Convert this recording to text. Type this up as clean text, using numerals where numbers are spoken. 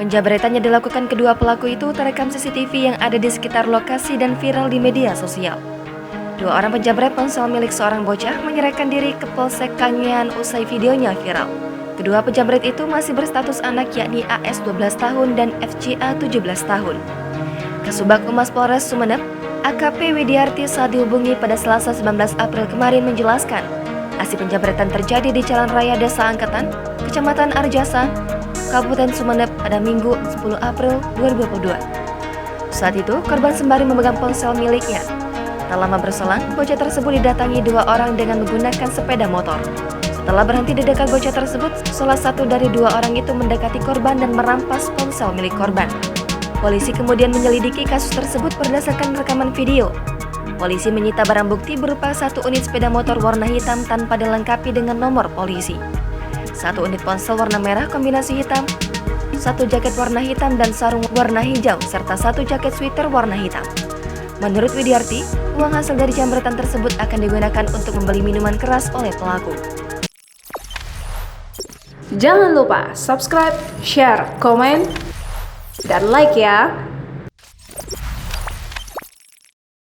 Penjabretannya dilakukan kedua pelaku itu terekam CCTV yang ada di sekitar lokasi dan viral di media sosial. Dua orang penjabret ponsel milik seorang bocah menyerahkan diri ke Polsek Kangean usai videonya viral. Kedua penjabret itu masih berstatus anak yakni AS 12 tahun dan FCA 17 tahun. Kasubag Humas Polres Sumeneb, AKP Widiarti saat dihubungi pada Selasa 19 April kemarin menjelaskan, aksi penjabretan terjadi di Jalan Raya Desa Angketan, Kecamatan Arjasa, Kabupaten Sumeneb pada Minggu 10 April 2022. Saat itu, korban sembari memegang ponsel miliknya. Tak lama berselang, bocah tersebut didatangi dua orang dengan menggunakan sepeda motor. Setelah berhenti di dekat bocah tersebut, salah satu dari dua orang itu mendekati korban dan merampas ponsel milik korban. Polisi kemudian menyelidiki kasus tersebut berdasarkan rekaman video. Polisi menyita barang bukti berupa 1 unit sepeda motor warna hitam tanpa dilengkapi dengan nomor polisi, 1 unit ponsel warna merah kombinasi hitam, 1 jaket warna hitam dan sarung warna hijau, serta 1 jaket sweater warna hitam. Menurut Widiarti, uang hasil dari jambretan tersebut akan digunakan untuk membeli minuman keras oleh pelaku. Jangan lupa subscribe, share, komen, dan like ya!